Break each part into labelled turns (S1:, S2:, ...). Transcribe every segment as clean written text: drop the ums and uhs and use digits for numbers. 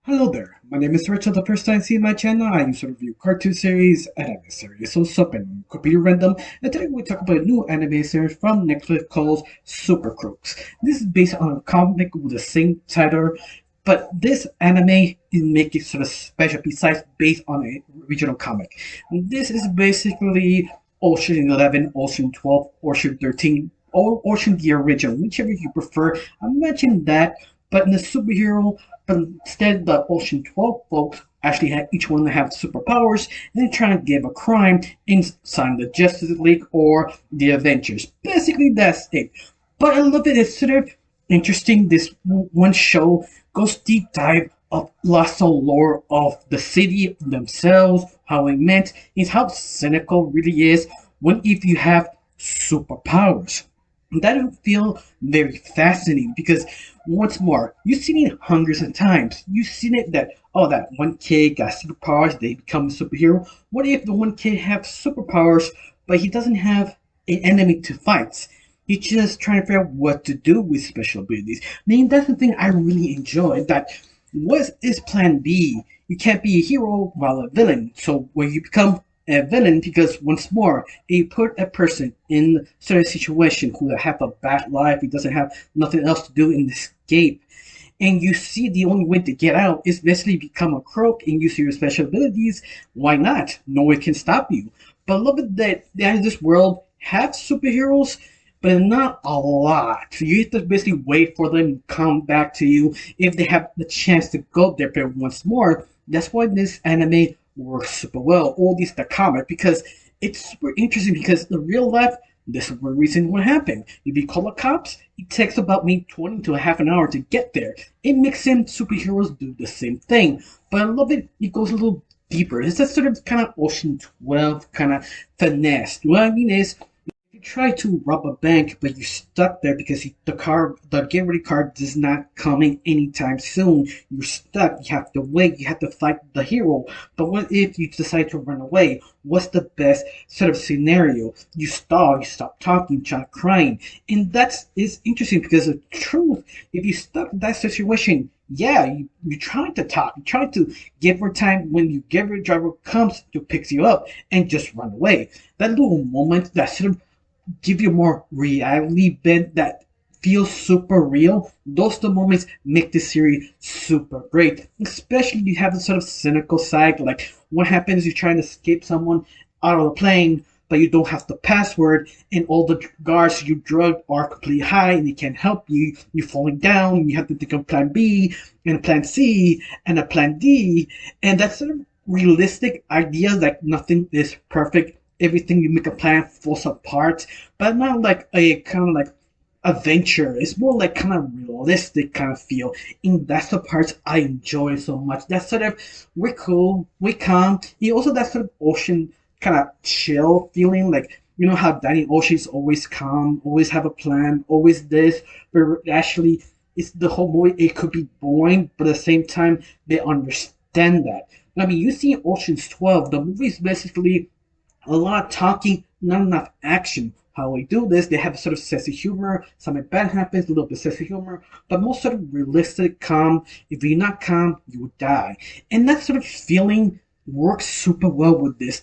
S1: Hello there, my name is Rachel. The first time seeing my channel, I used to review cartoon series and anime series, so sup and could be random. And today we talk about a new anime series from Netflix called Super Crooks. This is based on a comic with the same title, but this anime is making sort of special besides based on a original comic. This is basically Ocean 11, Ocean 12, Ocean 13, or Ocean the original, whichever you prefer. I mentioned that, but in the superhero, but instead the Ocean 12 folks actually had each one have superpowers and they try to give a crime inside the Justice League or the Avengers. Basically, that's it. But I love it. It's sort of interesting. This one show goes deep dive of lots of lore of the city themselves, how it meant, is how cynical really is when if you have superpowers. That would feel very fascinating because once more, you've seen it hundreds of times. You've seen it that that one kid got superpowers, they become a superhero. What if the one kid have superpowers, but he doesn't have an enemy to fight? He's just trying to figure out what to do with special abilities. I mean, that's the thing I really enjoy. That what is Plan B? You can't be a hero while a villain. So when you become a villain, because once more, you put a person in a certain situation who have a bad life, he doesn't have nothing else to do in escape, and you see the only way to get out is basically become a crook and use your special abilities. Why not? No one can stop you. But I love it that this world have superheroes, but not a lot. So you have to basically wait for them to come back to you if they have the chance to go there. But once more, that's why this anime works super well. All these the comic because it's super interesting because the real life. This is the reason what happened. If you call the cops, it takes about maybe 20 to a half an hour to get there. It makes them superheroes do the same thing. But I love it. It goes a little deeper. It's that sort of kind of Ocean 12 kind of finesse. What I mean is, you try to rob a bank, but you're stuck there because the get ready card is not coming anytime soon. You're stuck. You have to wait. You have to fight the hero. But what if you decide to run away? What's the best sort of scenario? You stall. You stop talking. You start crying, and is interesting because the truth. If you stuck in that situation, yeah, you try to talk. You try to give her time when you give her driver comes to pick you up and just run away. That little moment that sort of give you more reality bent that feels super real. Those the moments make this series super great. Especially you have the sort of cynical side, like what happens you're trying to escape someone out of the plane, but you don't have the password, and all the guards you drugged are completely high and they can't help you. You're falling down. You have to think of Plan B and a Plan C and a Plan D, and that sort of realistic idea that nothing is perfect. Everything you make a plan falls apart, but not like a kind of like adventure. It's more like kind of realistic kind of feel. And that's the parts I enjoy so much. That sort of we're cool, we calm. You also that sort of ocean kind of chill feeling, like you know how Danny Ocean's always calm, always have a plan, always this, but actually it's the whole movie it could be boring, but at the same time they understand that. I mean you see Ocean's 12, the movie is basically a lot of talking, not enough action. How we do this, they have a sort of sense of humor. Something bad happens, a little bit of sense of humor, but most sort of realistic, calm. If you're not calm, you would die. And that sort of feeling works super well with this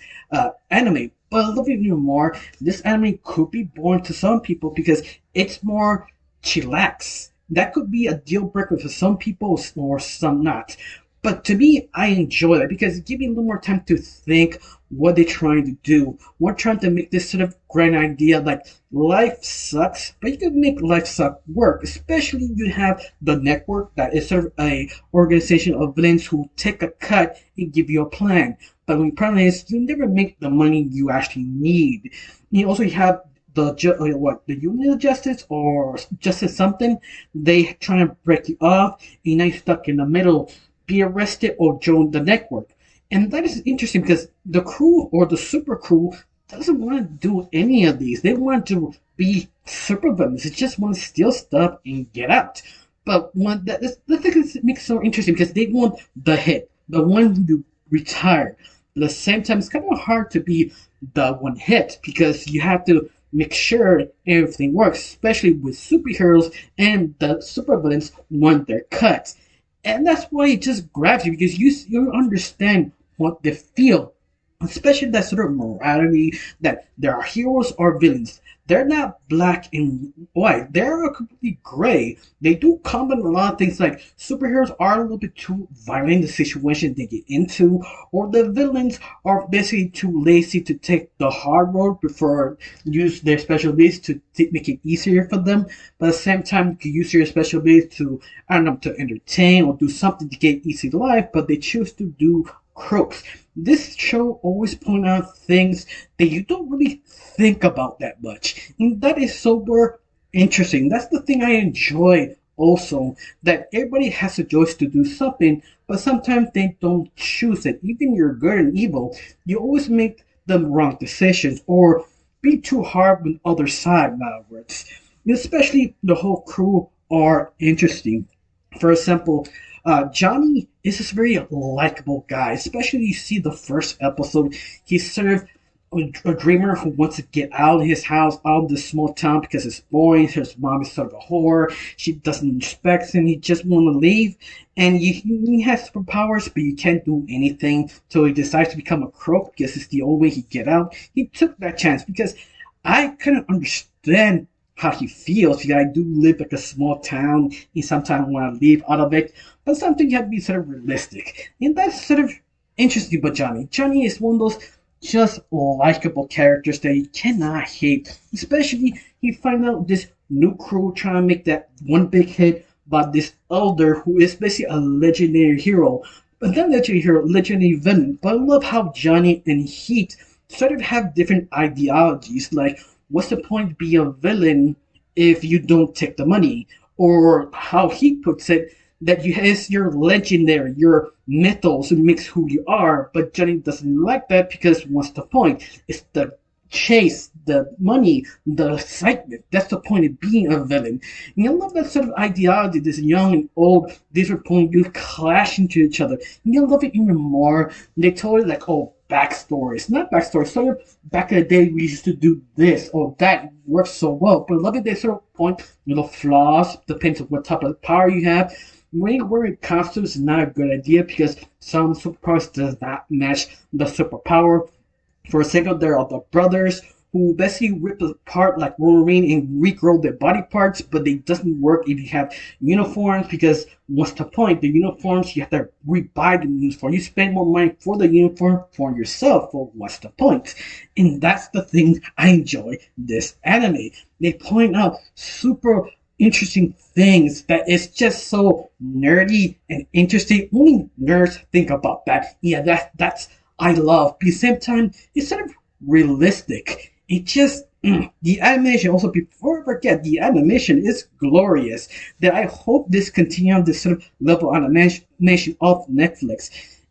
S1: anime. But a little bit more, this anime could be boring to some people because it's more chillax. That could be a deal breaker for some people or some not. But to me, I enjoy that because it gives me a little more time to think what they're trying to do. We're trying to make this sort of grand idea like life sucks, but you can make life suck work. Especially if you have the network that is sort of a organization of villains who take a cut and give you a plan. But the problem is you never make the money you actually need. You also have the Union of Justice or Justice something. They try to break you off, and now you're stuck in the middle. Be arrested or join the network. And that is interesting because the crew or the super crew doesn't want to do any of these. They want to be super villains. They just want to steal stuff and get out. But the thing is, it makes it so interesting because they want the hit, the one to retire. But at the same time, it's kind of hard to be the one hit because you have to make sure everything works, especially with superheroes and the supervillains want their cut. and that's why it just grabs you because you understand what they feel, especially that sort of morality that there are heroes or villains. They're not black and white. They're completely gray. They do comment a lot of things like superheroes are a little bit too violent in the situation they get into, or the villains are basically too lazy to take the hard road, prefer use their special abilities to make it easier for them. But at the same time, you can use your special abilities to, I don't know, to entertain or do something to get easy life, but they choose to do Crooks. This show always point out things that you don't really think about that much. And that is super interesting. That's the thing I enjoy also. That everybody has a choice to do something, but sometimes they don't choose it. Even you're good and evil, you always make the wrong decisions or be too hard with other side, in other words. Especially the whole crew are interesting. For example, Johnny is this very likable guy. Especially you see the first episode. He's sort of a dreamer who wants to get out of his house, out of this small town because it's boring. His mom is sort of a whore. She doesn't respect him. He just want to leave. And he has superpowers, but you can't do anything. So he decides to become a crook because it's the only way he get out. He took that chance because I couldn't understand how he feels because I do live like a small town. He sometimes want to leave out of it, but something you have to be sort of realistic, and that's sort of interesting. But Johnny is one of those just likable characters that you cannot hate. Especially he find out this new crew trying to make that one big hit about this elder who is basically a legendary hero, but not legendary hero, legendary villain. But I love how Johnny and Heat sort of have different ideologies, like what's the point to be a villain if you don't take the money? Or how he puts it, that you is your legendary, your mythos makes who you are, but Johnny doesn't like that because what's the point? It's the chase, the money, the excitement. That's the point of being a villain. And I love that sort of ideology, this young and old different point of view clash into each other. And I love it even more. They told it like, oh, backstories. Not backstories, sort of back in the day we used to do this or that works so well. But I love it they sort of point little flaws, depends on what type of power you have. Wearing costumes is not a good idea because some superpowers does not match the superpower. For example, there are the brothers who basically rip apart like Wolverine and regrow their body parts, but it doesn't work if you have uniforms because what's the point? The uniforms, you have to rebuy the uniform. You spend more money for the uniform for yourself, so what's the point? And that's the thing I enjoy this anime. They point out super interesting things that is just so nerdy and interesting. Only nerds think about that. Yeah, that's I love. But at the same time, it's sort of realistic. It just the animation also before I forget the animation is glorious. That I hope this continue on this sort of level of animation of Netflix.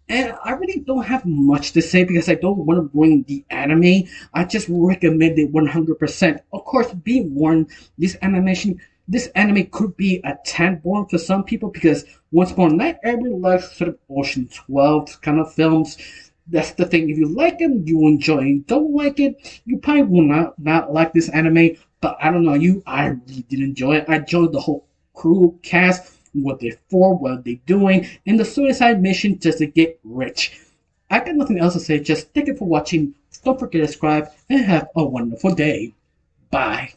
S1: And I really don't have much to say because I don't want to bring the anime. I just recommend it 100%. Of course, be warned, this anime could be a 10 born for some people because once more, not everyone likes sort of Ocean 12 kind of films. That's the thing. If you like them, you will enjoy it. You don't like it, you probably will not like this anime. But I don't know I really did enjoy it. I enjoyed the whole crew cast, what they're for, what they're doing, and the suicide mission just to get rich. I got nothing else to say. Just thank you for watching. Don't forget to subscribe and have a wonderful day. Bye.